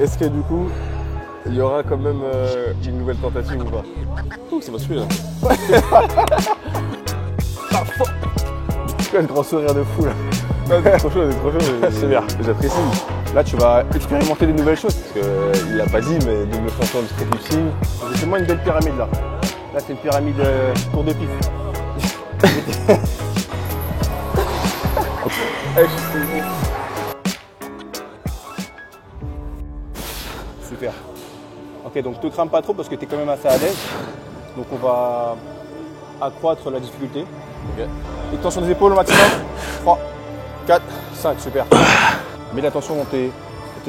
Est-ce que du coup, il y aura quand même une nouvelle tentative ou pas? Ouh, c'est pas celui-là. Tu as le grand sourire de fou là. C'est trop chaud, c'est trop chaud. C'est bien. J'apprécie. Là, tu vas expérimenter des nouvelles choses. Parce qu'il l'a pas dit, mais double champion de streetlifting. C'est moi une belle pyramide là. Là, c'est une pyramide tour de piste. Super. Ok, donc te crame pas trop parce que tu es quand même assez à l'aise. Donc on va accroître la difficulté. Ok. Extension des épaules au maximum. 3, 4, 5, super. Mets l'attention dans tes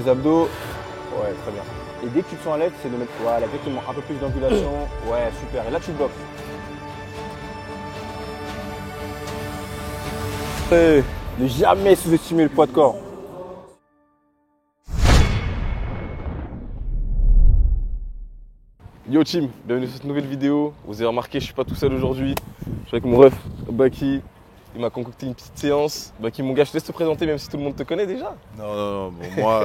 abdos. Ouais, très bien. Et dès que tu te sens à l'aise, c'est de mettre voilà, exactement un peu plus d'angulation. Ouais, super. Et là, tu te bloques. Et ne jamais sous-estimer le poids de corps. Yo team, bienvenue sur cette nouvelle vidéo. Vous avez remarqué, je suis pas tout seul aujourd'hui. Je suis avec mon ref, Baki. Il m'a concocté une petite séance. Baki, mon gars, je te laisse te présenter même si tout le monde te connaît déjà. Non. Bon, moi,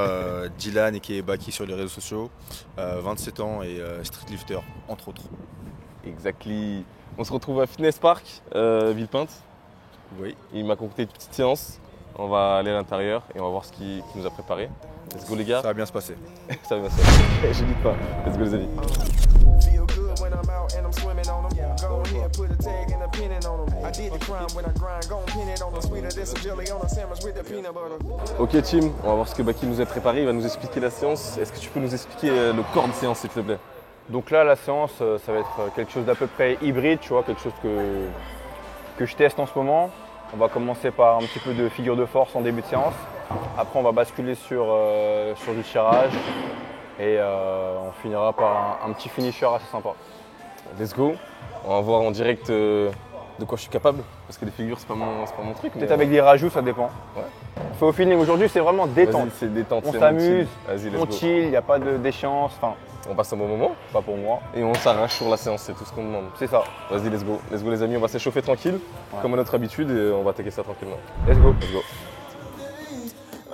Dylan et qui est Baki sur les réseaux sociaux, 27 ans et streetlifter, entre autres. Exactly. On se retrouve à Fitness Park, Villepinte. Oui. Il m'a concocté une petite séance. On va aller à l'intérieur et on va voir ce qu'il nous a préparé. Let's go les gars. Ça va bien se passer. Ça va se faire. J'hésite pas. Let's go les amis. Feel good when I'm out and I'm swimming on them. Go ahead, put a tag and a pin it on them. I did the crime when I grind, gon' pin it on them. Sweeter than some jelly on a sandwich with the peanut butter. Ok team, on va voir ce que Baki nous a préparé. Il va nous expliquer la séance. Est-ce que tu peux nous expliquer le corps de séance s'il te plaît? Donc là, la séance, ça va être quelque chose d'à peu près hybride, tu vois, quelque chose que je teste en ce moment. On va commencer par un petit peu de figure de force en début de séance. Après, on va basculer sur du tirage et on finira par un petit finisher assez sympa. Let's go. On va voir en direct de quoi je suis capable. Parce que les figures, c'est pas mon truc. Peut-être avec des rajouts, ça dépend. Ouais. On fait au feeling. Aujourd'hui, c'est vraiment détente. Vas-y, c'est détente. On c'est s'amuse, mon chill. Vas-y, on let's go. chill, il n'y a pas d'échéance. Enfin, On passe un bon moment pas pour moi. et on s'arrache sur la séance, c'est tout ce qu'on demande. C'est ça. Vas-y, let's go. Let's go les amis, on va s'échauffer tranquille, comme à notre habitude, et on va attaquer ça tranquillement. Let's go. Let's go.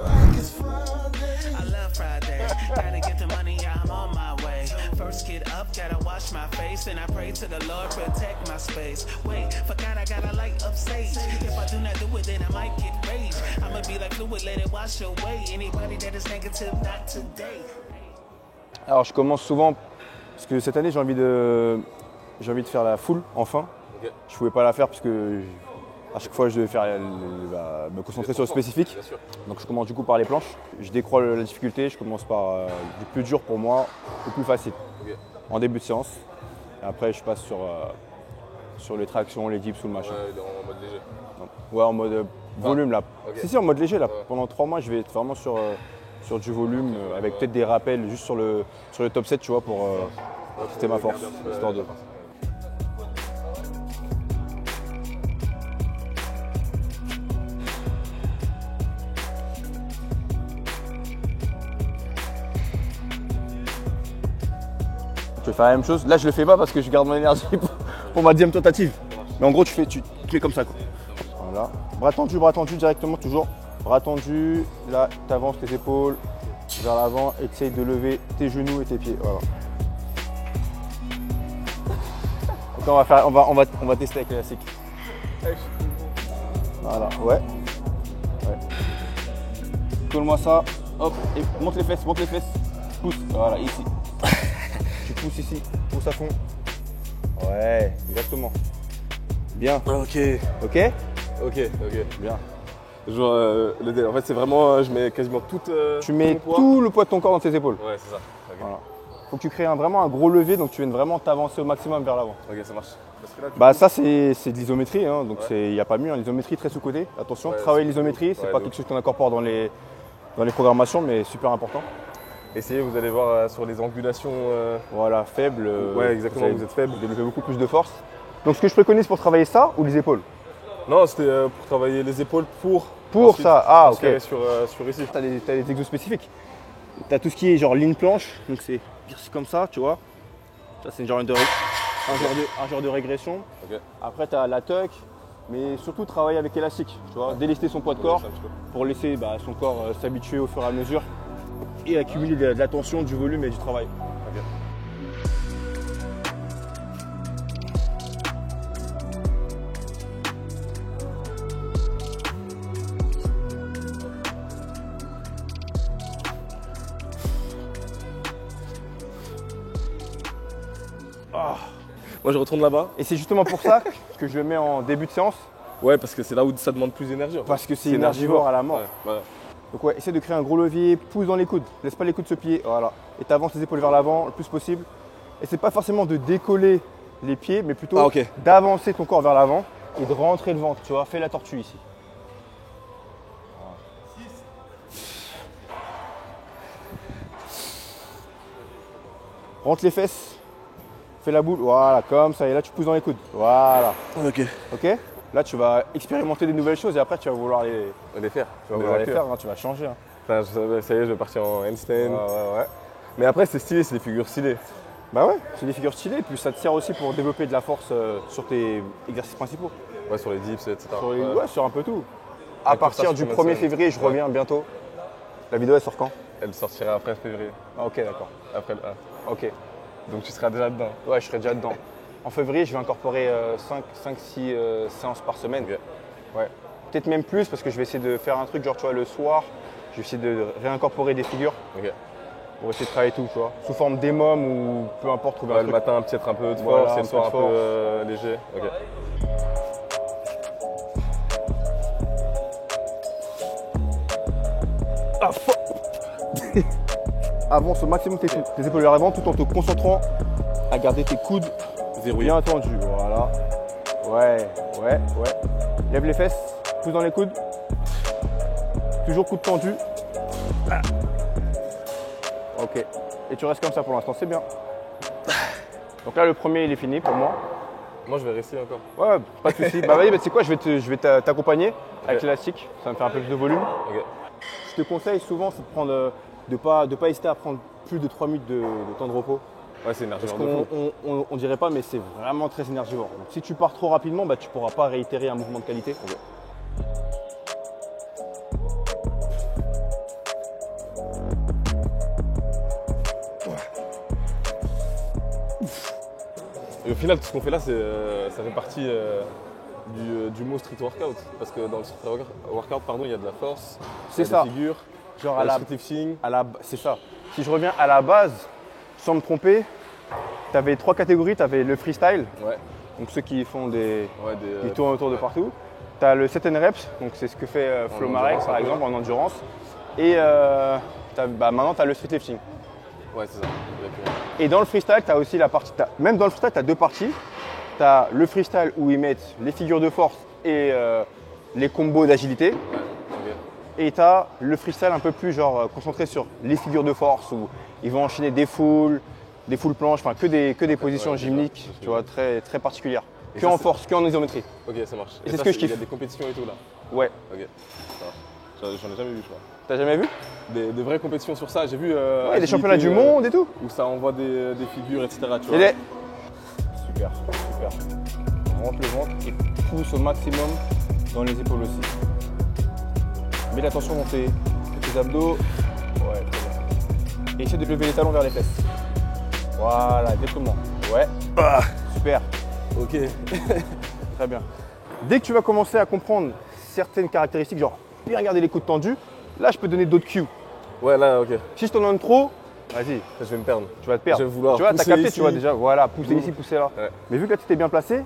I love Friday. Gotta get the money, I'm on my way. First get up, gotta wash my face, and I pray to the Lord protect my space. Wait, forgot I got a light upstage. If I do not do it, then I might get rage. I'ma be like fluid, let it wash away. Anybody that is negative, not today. Alors, je commence souvent parce que cette année, j'ai envie de faire la full enfin. Ok. Je pouvais pas la faire parce que à chaque fois, je devais faire me concentrer sur le spécifique. Bien sûr. Donc, je commence du coup par les planches. Je décroît la difficulté. Je commence par du plus dur pour moi au plus facile Ok. en début de séance. Et après, je passe sur les tractions, les dips ou le machin. Ouais, en mode léger. Ouais, en mode volume là. ok. Si, en mode léger là. Ouais. Pendant 3 mois, je vais être vraiment sur du volume avec peut-être des rappels juste sur le top 7, tu vois, pour tester ma force, histoire de. Tu veux faire la même chose. Là, je le fais pas parce que je garde mon énergie pour ma 10e tentative. Mais en gros, tu fais comme ça, quoi. Voilà. Bras tendu directement, toujours. Bras tendu. Là, tu avances tes épaules vers l'avant et tu essayes de lever tes genoux et tes pieds. Voilà. Donc, on va tester avec l'élastique. Voilà, ouais. Colle-moi ça. Hop, et monte les fesses. Pousse. Voilà, ici. Tu pousses ici, pousse à fond. Ouais, exactement. Bien. Ok. Ok? Ok. Bien. Genre, en fait, c'est vraiment, je mets quasiment tout. Tu mets mon poids. tout le poids de ton corps dans tes épaules. Ouais, c'est ça. Ok. Voilà. Faut que tu crées vraiment un gros lever, donc tu viennes vraiment t'avancer au maximum vers l'avant. Ok, ça marche. Parce que là, Bah ça c'est de l'isométrie, hein, donc il n'y a pas mieux. Hein. L'isométrie très sous-côté. Attention, Ouais, travailler c'est- l'isométrie, c'est ouais, pas de quelque chose qu'on incorpore dans les programmations, mais super important. essayez, vous allez voir sur les angulations. Voilà, faible. Ouais, exactement, vous êtes faible. Vous développez beaucoup plus de force. Donc ce que je préconise pour travailler ça ou les épaules? Non, c'était pour travailler les épaules pour. Pour ensuite ça, ah ok. transférer sur ici. T'as des exos spécifiques. T'as tout ce qui est genre ligne planche, donc c'est comme ça, tu vois. Ça c'est un genre de régression. Ok. Après t'as la tuck, mais surtout travailler avec élastique, tu vois, délester son poids de corps pour laisser son corps s'habituer au fur et à mesure et accumuler de la tension, du volume et du travail. Ok. Moi je retourne là-bas. Et c'est justement pour ça que je le mets en début de séance, Ouais, parce que c'est là où ça demande plus d'énergie. en fait. parce que c'est énergivore à la mort. Ouais, voilà. Donc ouais, essaie de créer un gros levier, pousse dans les coudes, laisse pas les coudes se plier, voilà. Et tu avances les épaules vers l'avant le plus possible. Et c'est pas forcément de décoller les pieds, mais plutôt Ah, ok. d'avancer ton corps vers l'avant et de rentrer le ventre, tu vois, fais la tortue ici. Rentre les fesses, fais la boule, voilà, comme ça, et là tu pousses dans les coudes, voilà. Ok. Ok. Là tu vas expérimenter des nouvelles choses et après tu vas vouloir les, Les faire. faire, hein, tu vas changer. Hein. Enfin, ça y est, je vais partir en handstand. Ouais. Mais après, c'est stylé, c'est des figures stylées. Bah ouais, c'est des figures stylées, puis ça te sert aussi pour développer de la force sur tes exercices principaux. Ouais, sur les dips, etc. Ouais, sur un peu tout. À Avec partir ça, du je peux 1er mettre ça. février, je reviens bientôt. La vidéo elle sort quand? Elle sortira après février. Ah, ok, d'accord. Après le 1. Ok. Donc tu seras déjà dedans. Ouais, je serai déjà dedans. En février, je vais incorporer 5-6 séances par semaine. Ok. Ouais. Peut-être même plus parce que je vais essayer de faire un truc genre tu vois le soir, je vais essayer de réincorporer des figures Ok. pour essayer de travailler tout, tu vois. Sous forme d'émum ou peu importe, trouver Ouais, un le truc. matin, peut-être un peu de Voilà, force, et un le peu soir de un peu force. léger. Ok. Ah, avance au maximum tes épaules vers l'avant tout en te concentrant à garder tes coudes Verrouillé. bien tendus. Voilà. Ouais. Lève les fesses, pousse dans les coudes. Toujours coudes tendus. Ah. Ok. Et tu restes comme ça pour l'instant, c'est bien. Donc là, le premier, il est fini pour moi. Moi, je vais rester encore. Ouais, pas de soucis. Bah vas-y, tu sais quoi, je vais t'accompagner avec l'élastique. Ça va me faire un peu plus de volume. Ok. Je te conseille souvent, c'est de prendre, de pas hésiter à prendre plus de 3 minutes de temps de repos. Ouais, c'est Parce énergivore de fou. qu'on dirait pas, mais c'est vraiment très énergivore. Donc si tu pars trop rapidement, bah, tu pourras pas réitérer un mouvement de qualité. Et au final, tout ce qu'on fait là, ça fait partie du mot street workout. Parce que dans le street workout, pardon, il y a de la force, C'est il y a ça. des figures, Genre il y à a la, le street lifting. c'est ça. Si je reviens à la base, sans me tromper, tu avais 3 catégories. Tu avais le freestyle, Ouais. donc ceux qui font des, Ouais, qui tournent autour de partout. Tu as le set and reps, donc c'est ce que fait Flo En Marek endurance, par un peu. exemple en endurance. Et maintenant tu as le street lifting. Ouais, c'est ça. Exactement. Et dans le freestyle, tu as aussi la partie. Même dans le freestyle, tu as 2 parties. Tu as le freestyle où ils mettent les figures de force et les combos d'agilité. Ok. Et tu as le freestyle un peu plus genre concentré sur les figures de force où ils vont enchaîner des foules planches, enfin que des positions Ouais, gymniques, c'est ça. tu vois, très, très particulières. Et Que ça, en c'est- force, que en isométrie. Ok, ça marche. Et c'est ça, ce que je Il y a kiffe. des compétitions et tout là. Ouais. Ok. Ça marche. J'en ai jamais vu, je crois. T'as jamais vu? Des vraies compétitions sur ça. J'ai vu. Ouais, des agilité, championnats du monde et tout. Où ça envoie des figures, etc. Tu vois. Et les... Super. Rentre le ventre et pousse au maximum dans les épaules aussi. Mets l'attention dans tes abdos. Ouais, très bien. Et essaie de lever les talons vers les fesses. Voilà, exactement. Ouais. Super. Ok. Très bien. Dès que tu vas commencer à comprendre certaines caractéristiques, genre bien garder les coudes tendus, là je peux donner d'autres cues. Ouais, là, ok. Si je t'en donne trop, vas-y, Je vais me perdre. tu vas te perdre. Je vais vouloir tu vois, t'as pousser capté, ici. tu vois déjà, voilà, pousser Boum. ici, pousser là. Ouais. Mais vu que là tu t'es bien placé,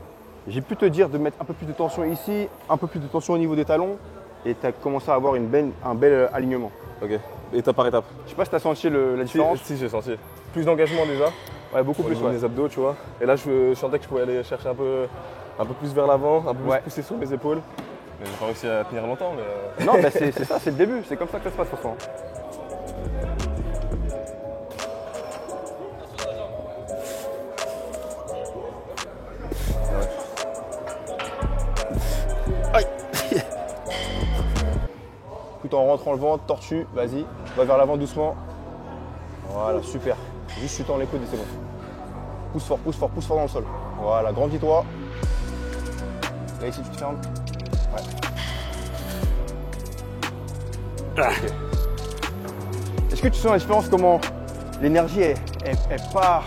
j'ai pu te dire de mettre un peu plus de tension ici, un peu plus de tension au niveau des talons, et tu as commencé à avoir un bel alignement. Ok. Étape par étape. Je sais pas si tu as senti la Si, différence. si, j'ai senti. Plus d'engagement déjà. Ouais, beaucoup Au plus. niveau Ouais. des abdos, tu vois. Et là, je sentais que je pouvais aller chercher un peu plus vers l'avant, un peu plus Ouais. pousser sur mes épaules. Mais j'ai pas réussi à tenir longtemps, mais. Non, bah, c'est ça, c'est le début, c'est comme ça que ça se passe de toute façon. Aïe. Tout en rentrant le ventre, tortue, vas-y, va vers l'avant doucement. Voilà, super. Juste tu tends les coudes et c'est bon. Pousse fort dans le sol. Voilà, grandis-toi. Là ici tu te fermes. Ouais. Ok. Est-ce que tu sens la différence comment l'énergie elle part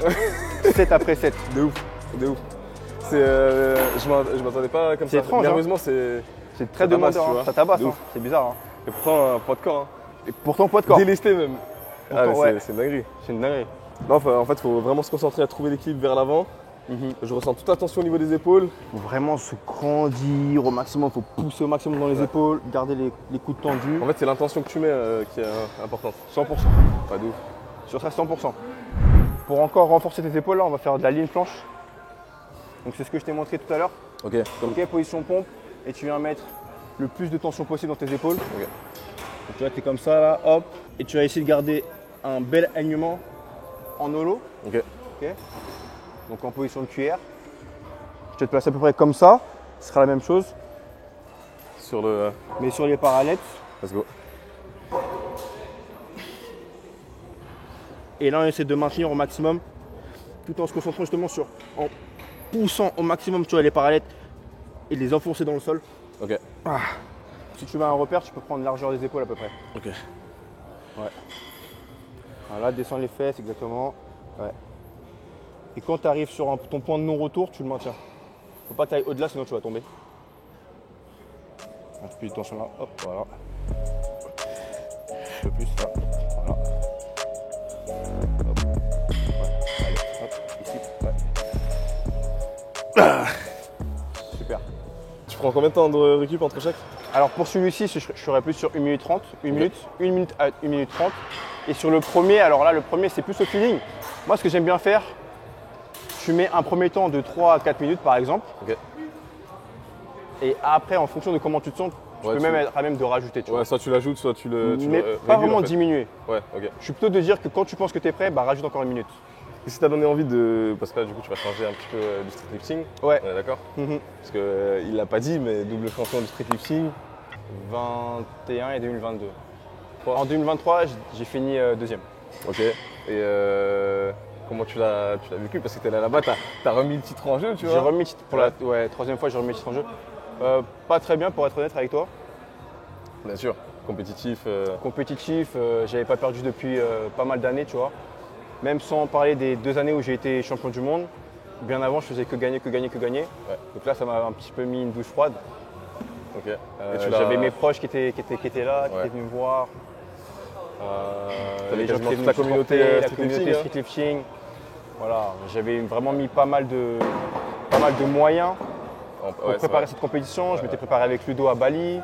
set après set? De ouf, de ouf. Je m'attendais pas comme ça. C'est étrange, Nerveusement, c'est très ça tabasse, demandeur, tu hein. vois. Ça tabasse, De hein. ouf. C'est bizarre. Hein. Et pourtant un poids de corps. Hein. Et pourtant poids de corps. Délesté même. Pourtant, mais ouais. c'est une dinguerie. C'est une dinguerie. Non, en fait, il faut vraiment se concentrer à trouver l'équilibre vers l'avant. Je ressens toute la tension au niveau des épaules. Il faut vraiment se grandir au maximum, il faut pousser au maximum dans les épaules, garder les coudes tendus. En fait, c'est l'intention que tu mets qui est importante. 100%. Pas de ouf. Sur ça, 100%. Pour encore renforcer tes épaules, là, on va faire de la ligne planche. Donc c'est ce que je t'ai montré tout à l'heure. Ok. Ok, position pompe. Et tu viens mettre le plus de tension possible dans tes épaules. Ok. Donc, tu vois, tu es comme ça, là, hop. Et tu vas essayer de garder un bel alignement en holo. Ok. Ok. Donc en position de cuillère. Je te place à peu près comme ça. Ce sera la même chose. Sur le. Mais sur les parallettes. Let's go. Et là, on essaie de maintenir au maximum, tout en se concentrant justement en poussant au maximum, tu vois, les parallettes et les enfoncer dans le sol. Ok. Si tu veux un repère, tu peux prendre la largeur des épaules à peu près. Ok. Ouais. Voilà, descends les fesses, exactement. Ouais. Et quand tu arrives sur ton point de non-retour, tu le maintiens. Faut pas que tu ailles au-delà, sinon tu vas tomber. Un peu plus de tension là, hop, voilà. Un peu plus, là, voilà. Hop. Ouais. Allez, hop, ici, ouais. Super. Tu prends combien de temps de récup entre chaque? Alors pour celui-ci, je serais plus sur 1 minute 30, 1 minute à 1 minute 30. Et sur le premier, alors là, le premier, c'est plus au feeling. Moi, ce que j'aime bien faire, tu mets un premier temps de 3 à 4 minutes, par exemple. Ok. Et après, en fonction de comment tu te sens, tu peux même être à même de rajouter. Tu vois. Soit tu l'ajoutes, soit tu le. Mais pas régules, vraiment en fait. diminuer. Ouais, ok. Je suis plutôt de dire que quand tu penses que tu es prêt, bah, rajoute encore 1 minute. Et si t'as donné envie de. Parce que là, du coup, tu vas changer un petit peu du street lifting. Ouais. On est d'accord? Parce qu'il l'a pas dit, mais double champion du street lifting. 21 et 2022. En 2023, j'ai fini deuxième. Ok. Et comment tu l'as vécu? Parce que t'es là-bas, t'as remis le titre en jeu, tu vois? J'ai remis le titre pour la troisième fois, j'ai remis le titre en jeu. Pas très bien pour être honnête avec toi. Bien sûr. Compétitif. Compétitif, j'avais pas perdu depuis pas mal d'années, tu vois. Même sans parler des 2 années où j'ai été champion du monde. Bien avant, je faisais que gagner. Ouais. Donc là, ça m'a un petit peu mis une douche froide. Ok. J'avais mes proches qui étaient là, qui Ouais. étaient venus me voir. T'avais Les gens qui quasiment étaient toute la venus communauté supporter, la street communauté lifting, street lifting. Voilà, j'avais vraiment mis pas mal de moyens pour Ouais, c'est préparer vrai. cette compétition. Je m'étais préparé avec Ludo à Bali.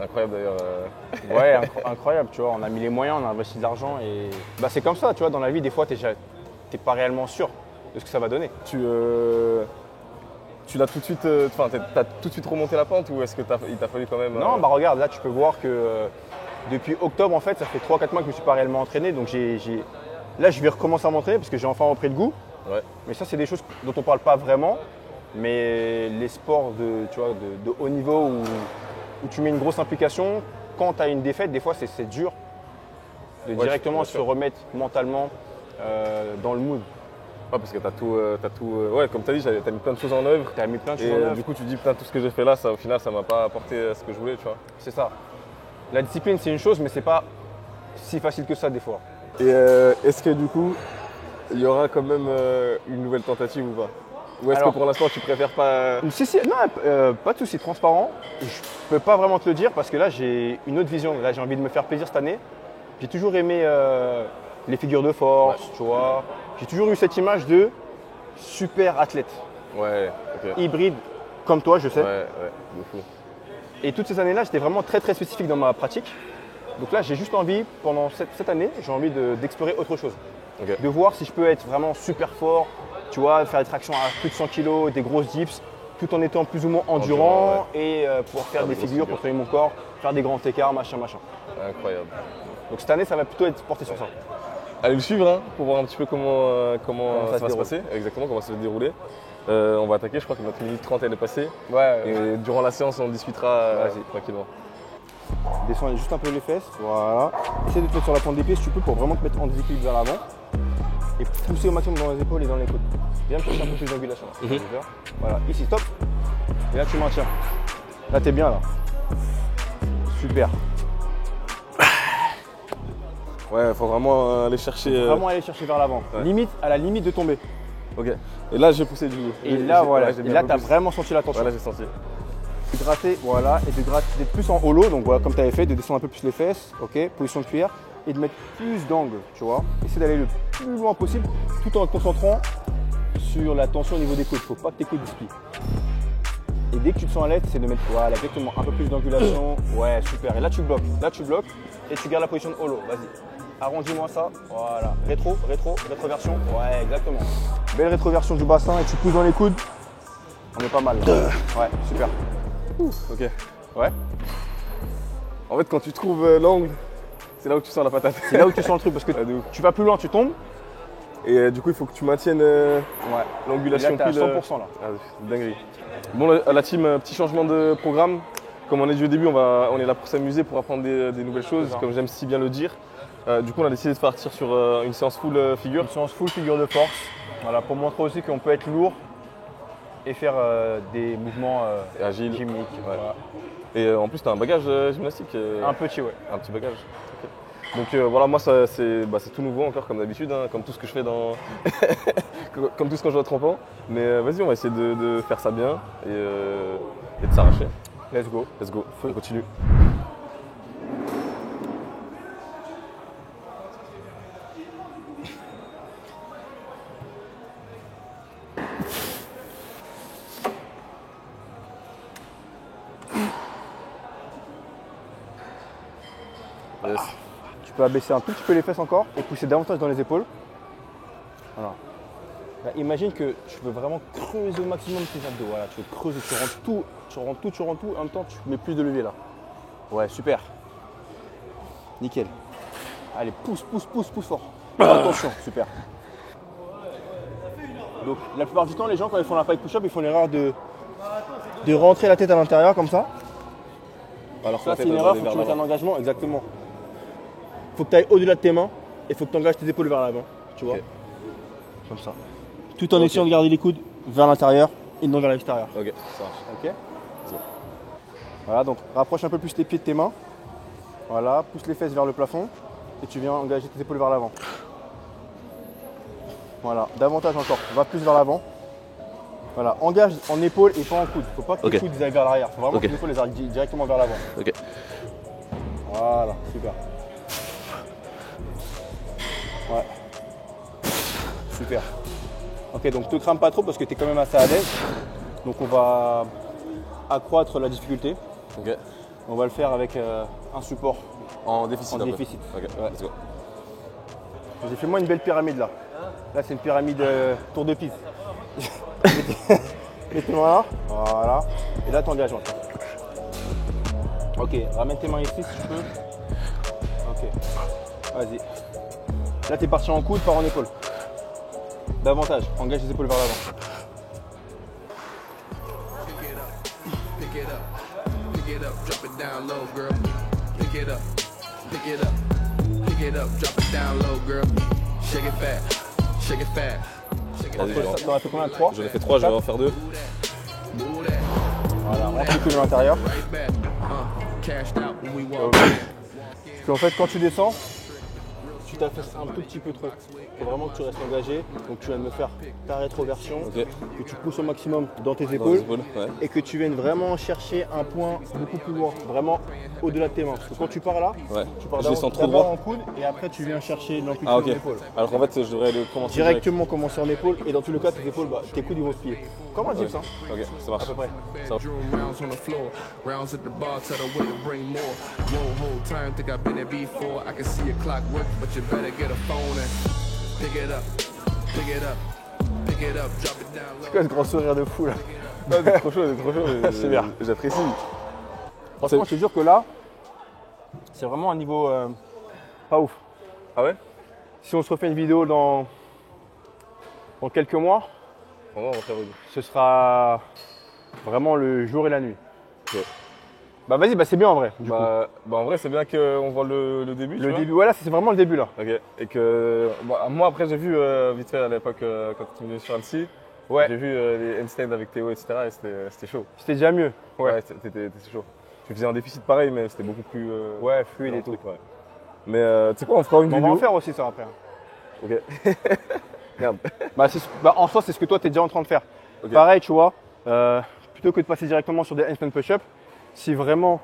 Incroyable d'ailleurs. Ouais, incroyable, tu vois. On a mis les moyens, on a investi de l'argent et bah, c'est comme ça, tu vois. Dans la vie, des fois, t'es pas réellement sûr de ce que ça va donner. Tu l'as tout de suite. Enfin, t'as tout de suite remonté la pente ou est-ce que il t'a fallu quand même. Non, bah regarde, là, tu peux voir que depuis octobre, en fait, ça fait 3-4 mois que je me suis pas réellement entraîné. Donc là, je vais recommencer à m'entraîner parce que j'ai enfin repris le goût. Ouais. Mais ça, c'est des choses dont on parle pas vraiment. Mais les sports de haut niveau où tu mets une grosse implication, quand tu as une défaite, des fois, c'est dur de directement bien se sûr. remettre mentalement dans le mood. Ouais, parce que t'as tout. Ouais, comme t'as dit, t'as mis plein de choses en œuvre. Tu as mis plein de choses Et en œuvre. du coup, tu dis, putain, tout ce que j'ai fait là, ça, au final, ça m'a pas apporté ce que je voulais, tu vois. C'est ça. La discipline, c'est une chose, mais c'est pas si facile que ça, des fois. Et est-ce que du coup, il y aura quand même une nouvelle tentative ou pas? Ou est-ce que Alors- pour l'instant, tu préfères pas. Si, non, pas de souci, transparent. Je peux pas vraiment te le dire parce que là, j'ai une autre vision. Là, j'ai envie de me faire plaisir cette année. J'ai toujours aimé les figures de force, tu vois. J'ai toujours eu cette image de super athlète, Ouais, ok. hybride, comme toi, je sais. Ouais, de fou. Et toutes ces années-là, j'étais vraiment très très spécifique dans ma pratique. Donc là, j'ai juste envie, pendant cette année, j'ai envie d'explorer autre chose. Ok. De voir si je peux être vraiment super fort, tu vois, faire des tractions à plus de 100 kg, des grosses dips, tout en étant plus ou moins endurant et pouvoir faire des grosses figures, figures. contrôler mon corps, faire des grands écarts, machin. Incroyable. Donc cette année, ça va plutôt être porté sur ça. Allez le suivre hein, pour voir un petit peu comment ça ça se va se déroule. passer. Exactement, comment ça va se dérouler. On va attaquer, je crois que notre minute 30 elle est passée. Ouais, Et durant la séance, on discutera Vas-y. tranquillement. descends juste un peu les fesses, voilà. Essaie de te mettre sur la pointe des pieds si tu peux pour vraiment te mettre en déséquilibre vers l'avant. Et pousser au maximum dans les épaules et dans les côtes. Viens me chercher un peu plus d'angulation. Voilà, ici, stop. Et là, tu maintiens. Là, t'es bien, là. Super. Ouais, faut vraiment aller chercher. Vraiment aller chercher vers l'avant. Ouais. Limite, à la limite de tomber. Ok. Et là, j'ai poussé du coup. Et là, voilà. j'ai Et bien là, un peu tu as plus. vraiment senti la tension. Voilà, j'ai senti. De gratter, voilà, et de gratter, d'être plus en holo, donc voilà, comme tu avais fait, de descendre un peu plus les fesses, ok, position de cuillère, et de mettre plus d'angle, tu vois. Essayer d'aller le plus loin possible, tout en te concentrant sur la tension au niveau des coudes. Il ne faut pas que tes coudes se plient. Et dès que tu te sens à l'aise, c'est de mettre, voilà, exactement, un peu plus d'angulation. Ouais, super. Et bloques, et tu gardes la position de holo. Vas-y. Arrondis-moi ça. Voilà. Rétroversion. Ouais, exactement. Belle rétroversion du bassin et tu pousses dans les coudes. On est pas mal. Là. Ouais, super. Ok. Ouais. En fait, quand tu trouves l'angle, c'est là où tu sens la patate. C'est là où tu sens le truc parce que Ouais, de ouf. tu vas plus loin, tu tombes. Et du coup, il faut que tu maintiennes Ouais. l'angulation Et là, t'es à pile, 100% là. Ah, c'est dinguerie. Bon, la team, petit changement de programme. Comme on a dit au début, on est là pour s'amuser, pour apprendre des nouvelles choses, C'est ça. comme j'aime si bien le dire. Du coup, on a décidé de partir sur une séance full figure. Une séance full figure de force. Voilà, pour montrer aussi qu'on peut être lourd et faire des mouvements Et agile. gymniques. Ouais. Voilà. Et en plus, tu as un bagage gymnastique. Un petit, ouais. Un petit bagage. Ok. Donc voilà, moi c'est tout nouveau encore comme d'habitude, hein, comme tout ce que je fais comme tout ce quand je joue à 30 ans. Mais vas-y, on va essayer de faire ça bien et de s'arracher. Let's go. Let's go, on continue. Yes. Tu peux abaisser un tout petit peu les fesses encore et pousser davantage dans les épaules. Voilà. Là, imagine que tu veux vraiment creuser au maximum tes abdos. Voilà, tu veux creuser, tu rentres tout. En même temps, tu mets plus de levier là. Ouais, super. Nickel. Allez, pousse fort. Attention, super. Donc, la plupart du temps, les gens, quand ils font la fight push-up, ils font l'erreur de rentrer la tête à l'intérieur comme ça. Alors ça, c'est une erreur, il faut que tu mettes un engagement, exactement. Il faut que tu ailles au-delà de tes mains et il faut que tu engages tes épaules vers l'avant, tu vois. Ok. Comme ça. Tout en essayant de garder les coudes vers l'intérieur et non vers l'extérieur. Ok, ça marche. Ok. Voilà, donc rapproche un peu plus tes pieds de tes mains. Voilà, pousse les fesses vers le plafond et tu viens engager tes épaules vers l'avant. Voilà, davantage encore, va plus vers l'avant. Voilà, engage en épaule et pas en coude. Faut pas que tes Ok. coudes aillent vers l'arrière. Faut vraiment Ok. que tes épaules les aillent directement vers l'avant. Ok. Voilà, super. Ouais. Super. Ok, donc te crame pas trop parce que tu es quand même assez à l'aise. Donc on va accroître la difficulté. Ok. On va le faire avec un support. En déficit. En un peu. déficit. Ok, Ouais. let's go. J'ai fait moi une belle pyramide là. Là c'est une pyramide tour de piste. Mets tes mains là. Voilà. Et là t'engages maintenant. Ok, ramène tes mains ici si tu peux. Ok. Vas-y. Là t'es parti en coude, pas en épaule. Davantage, engage les épaules vers l'avant. Pick it up, drop it down low, girl. Pick it up, pick it up, pick it up, drop it down low, girl. Shake it fast, shake it fast. Shake it Vas-y, je vais en- T'en as fait combien? 3? J'en ai fait 3, je vais en faire 2. move that, Voilà, on rentre les coudes à l'intérieur. right back. Cashed out when we walk. Parce qu'en fait quand tu descends, tu t'affaisses un tout petit peu trop. Il faut vraiment que tu restes engagé. Donc tu vas me faire ta rétroversion, Ok. que tu pousses au maximum dans tes Dans les épaules. épaules, ouais. Et que tu viennes vraiment chercher un point beaucoup plus loin, vraiment au-delà de tes mains. Parce que quand tu pars là, Ouais. tu pars Je descends trop d'abord droit. en coude et après tu viens chercher l'amplitude Ah ok. en épaule. Alors qu'en fait, je devrais le commencer Directement commencer en épaule et dans tous les cas tes épaules, tes coudes ils vont se plier. Comme un dips, hein, Ok, ça marche. à peu près. Bedroom rounds on the floor, rounds at the bar, tell the waiter bring more. Won't hold time, think I've been there before. I can see your clock work, but you better get a phone and pick it up, pick it up, pick it up, drop it down low. Quel grand sourire de fou là. Ah, c'est trop chaud, c'est trop chaud. C'est bien. J'apprécie. Franchement, je te jure que là, c'est vraiment un niveau pas ouf. Ah ouais? Si on se refait une vidéo dans quelques mois, On va faire une. ce sera vraiment le jour et la nuit. Ok. Bah vas-y, bah c'est bien en vrai. Du coup. Bah en vrai, c'est bien qu'on voit le début. tu Le vois. début, voilà, c'est vraiment le début là. Ok. Et que moi après j'ai vu vite fait à l'époque quand tu venais sur Annecy. Ouais. J'ai vu les handstands avec Théo, etc. Et c'était chaud. C'était déjà mieux. Ouais, t'étais chaud. Tu faisais un déficit pareil, mais c'était beaucoup plus. Ouais, fluide et tout. truc, ouais. Mais tu sais quoi, on fera une On va vidéo. en faire aussi ça après. Ok. Merde. En soi, c'est ce que toi, tu es déjà en train de faire. Ok. Pareil, tu vois, plutôt que de passer directement sur des handstand push-up, si vraiment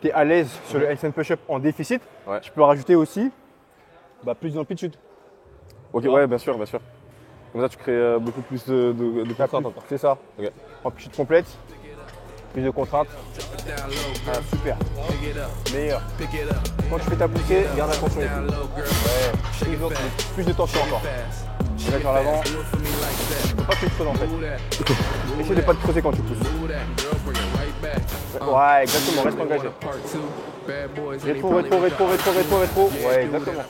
tu es à l'aise sur le handstand push-up en déficit, Ouais. tu peux rajouter aussi plus d'amplitude. Ok, Tu vois. ouais, bien sûr, bien sûr. Comme ça, tu crées beaucoup plus de contraintes encore. C'est ça. Ok. Amplitude complète, plus de contraintes. Down low, Ah, girl. super, Pick it up, meilleur. pick it up. Quand tu fais ta poussée, garde la tension. Down low, girl. Shake it fast, Plus de tension encore. fast. Je vais vers l'avant. Do it for me like Faut pas que tu te creuses en fait. that. Move that, Essaye de pas te creuser quand tu pousses. move that, girl. Bring it right back. Ouais, exactement, reste engagé. Part two, bad boys. Rétro, rétro, rétro, rétro, rétro, rétro. Ouais, exactement.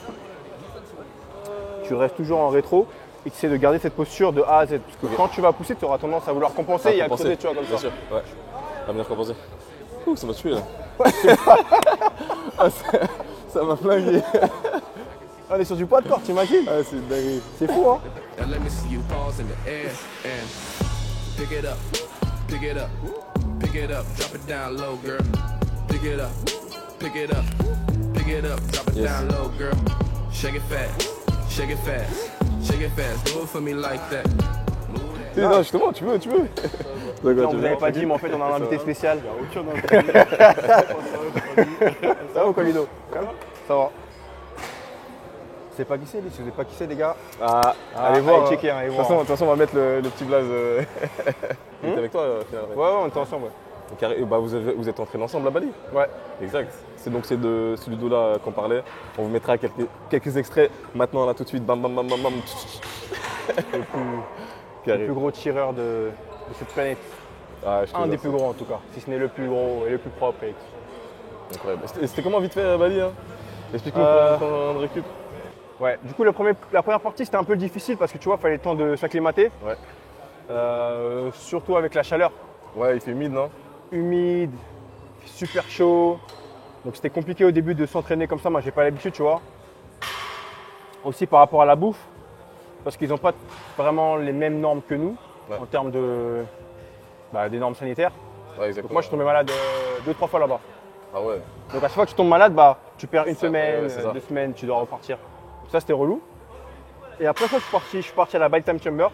Tu restes toujours en rétro et tu essaies de garder cette posture de A à Z. Parce que quand tu vas pousser, tu auras tendance à vouloir compenser et à creuser, tu vois, comme bien ça. sûr, ouais. À venir compenser. Ouh, ça m'a tué là. Ça m'a flingué. On est sur du poids de corps, t'imagines? Ah, c'est dingue. C'est fou, hein? Now let me see you pause in the air and pick it up, pick it up, pick it up, drop it down low, girl. Pick it up, pick it up, pick it up, drop it Yes. down low, girl. Shake it fast, shake it fast, shake it fast. Do it for me like that. Non, justement, tu veux. Non, D'accord, vous n'avez pas dit, mais en fait, on a un invité spécial. Ça va ou quoi, Ludo? Ça va. C'est pas qui c'est, lui? Si vous savez pas qui c'est, les gars, Ah, allez allez voir, voir. checker, allez De voir. toute façon, on va mettre le petit blaze. Il est avec toi, finalement. Ouais, on était ensemble, ouais. Donc, bah, vous êtes entraînés ensemble à Bali. Ouais. Exact. C'est donc c'est de ce Ludo-là qu'on parlait. On vous mettra quelques extraits maintenant, là, tout de suite. Bam, bam, bam, bam, bam. Le plus gros tireur de cette planète. Ah, je te Un jure, des ça. plus gros en tout cas, si ce n'est le plus gros et le plus propre. Incroyable. C'était comment vite fait à Bali hein? Explique-nous pour un récup. Ouais, du coup la première partie c'était un peu difficile parce que tu vois, il fallait le temps de s'acclimater. Ouais. Surtout avec la chaleur. Ouais, il fait humide, non? Humide, super chaud. Donc c'était compliqué au début de s'entraîner comme ça, moi j'ai pas l'habitude, tu vois. Aussi par rapport à la bouffe, parce qu'ils n'ont pas vraiment les mêmes normes que nous Ouais. en termes de des normes sanitaires. Ouais, Donc exactement. moi je suis tombé malade 2-3 fois là-bas. Ah ouais. Donc à chaque fois que tu tombes malade, tu perds une semaine, ouais, c'est ça. 2 semaines, tu dois repartir. Ça c'était relou. Et après ça je suis parti à la Bali Time Chamber.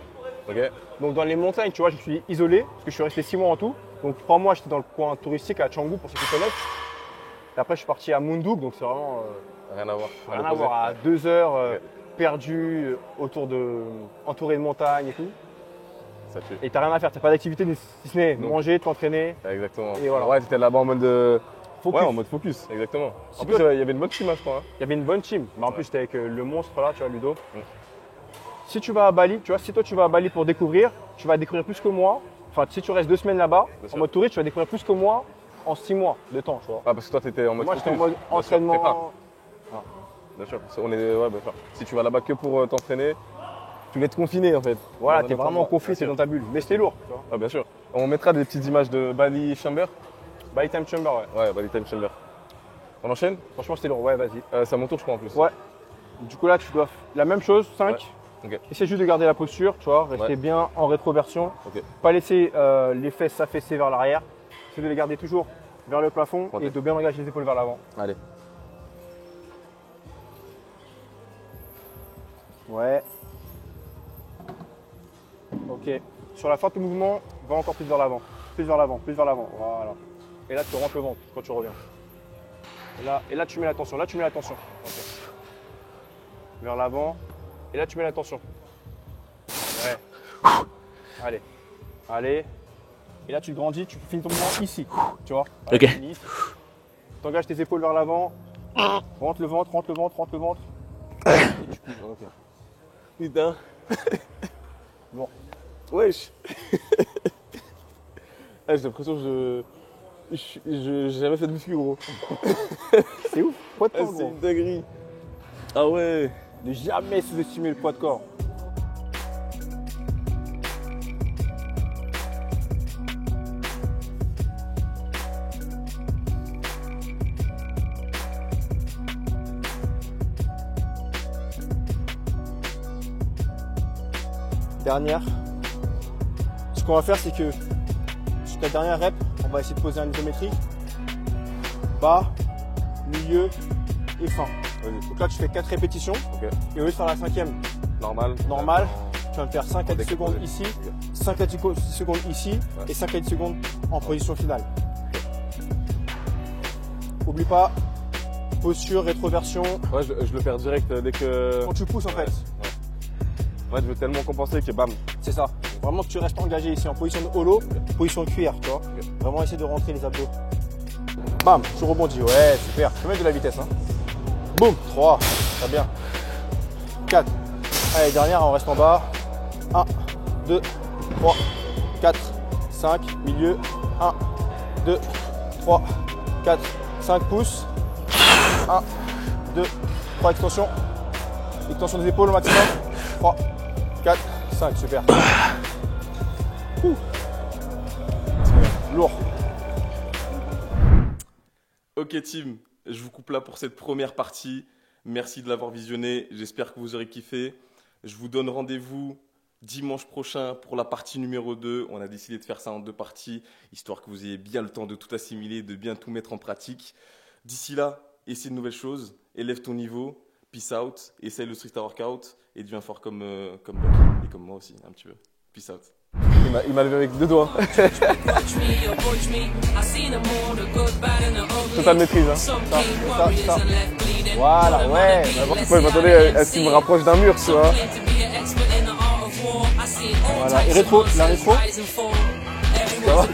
Ok. Donc dans les montagnes, tu vois, je me suis isolé parce que je suis resté 6 mois en tout. Donc 3 mois j'étais dans le coin touristique à Canggu pour ceux qui connaissent. Et après je suis parti à Munduk, donc c'est vraiment Rien à voir. rien à voir, à 2 heures perdu entouré de montagnes et tout. Ça tue. Et t'as rien à faire, t'as pas d'activité si ce n'est Non. manger, t'entraîner. Exactement. Et voilà. Ouais, t'étais là-bas en mode Focus. Ouais, en mode focus. Exactement. En Si plus, toi- il y avait une bonne team, hein, je crois. hein. Il y avait une bonne team. En plus, j'étais avec le monstre là, tu vois, Ludo. Mm. Si tu vas à Bali, tu vois, si toi tu vas à Bali pour découvrir, tu vas découvrir plus que moi. Enfin, si tu restes 2 semaines là-bas, Bien en sûr. mode touriste, tu vas découvrir plus que moi en 6 mois de temps, tu vois. Ah, parce que toi, t'étais en mode Moi, focus. j'étais en mode Bien sûr, entraînement. prépare. Bien sûr. On est, ouais, bien sûr. Si tu vas là-bas que pour t'entraîner, tu vas être confiné en fait. Voilà, Dans t'es un vraiment endroit. confiné, Bien t'es sûr. dans ta bulle. Mais c'était lourd, tu vois. Ah, bien sûr. On mettra des petites images de Bali Chamber. Bali Time Chamber, ouais. Ouais, Bali Time Chamber. On enchaîne. Franchement, c'était lourd, ouais, vas-y. C'est à mon tour, je crois en plus. Ouais. Du coup, là, tu dois la même chose, 5. Ouais. Ok. Essaye juste de garder la posture, tu vois, rester Ouais. bien en rétroversion. Ok. Pas laisser les fesses s'affaisser vers l'arrière. Essaye de les garder toujours vers le plafond Ok. et de bien engager les épaules vers l'avant. Allez. Ouais. Ok. Sur la fin de ton mouvement, va encore plus vers l'avant. Plus vers l'avant, plus vers l'avant. Voilà. Et là, tu rentres le ventre quand tu reviens. Et là tu mets l'attention. Là, tu mets l'attention. Ok. Vers l'avant. Et là, tu mets l'attention. Ouais. Allez. Allez. Et là, tu grandis, tu finis ton mouvement ici. Tu vois. Ok. Tu finis ici. T'engages tes épaules vers l'avant. Rentre le ventre, rentre le ventre, rentre le ventre. Et tu coules. Ok. Putain. Bon. Wesh. Ah, j'ai l'impression que j'ai jamais fait de muscu, gros. C'est ouf. Poids de Ah, corps, c'est gros. une dinguerie. Ah ouais. Ne jamais sous-estimer le poids de corps. Dernière. Ce qu'on va faire, c'est que sur ta dernière rep, on va essayer de poser un isométrique. Bas, milieu et fin. Vas-y. Donc là, tu fais 4 répétitions. Ok. Et au lieu de faire la 5e Normal. normale, tu vas me faire 5 à 10 secondes Décomposer. ici, Ok. 5 à 10 secondes ici Ouais. et 5 à 10 secondes en position finale. Oublie pas, posture, rétroversion. Ouais, je le perds direct dès que. Quand tu pousses en fait, Ouais, je veux tellement compenser que bam. c'est ça. Vraiment que tu restes engagé ici en position de holo, position de cuillère, tu vois. Vraiment essayer de rentrer les abdos. Bam, tu rebondis, ouais, super. Tu peux mettre de la vitesse, hein. Boum, 3, très bien. 4. Allez, dernière, on reste en bas. 1, 2, 3, 4, 5, milieu. 1, 2, 3, 4, 5 pouces. 1, 2, 3, extension. Extension des épaules au maximum. 3, 4, 5, super. Ouh. Lourd. Ok team, je vous coupe là pour cette première partie. Merci de l'avoir visionné, j'espère que vous aurez kiffé. Je vous donne rendez-vous dimanche prochain pour la partie numéro 2. On a décidé de faire ça en 2 parties, histoire que vous ayez bien le temps de tout assimiler, de bien tout mettre en pratique. D'ici là, essaie de nouvelles choses, élève ton niveau, peace out, essaye le street workout et deviens fort comme Bucky et comme moi aussi un petit peu. Peace out. Il m'a levé avec 2 doigts. Totale maîtrise. Hein. Ça. Voilà, ouais. Moi, je m'attendais à ce qu'il me rapproche d'un mur, tu vois. Voilà, et rétro, la rétro. Ça va?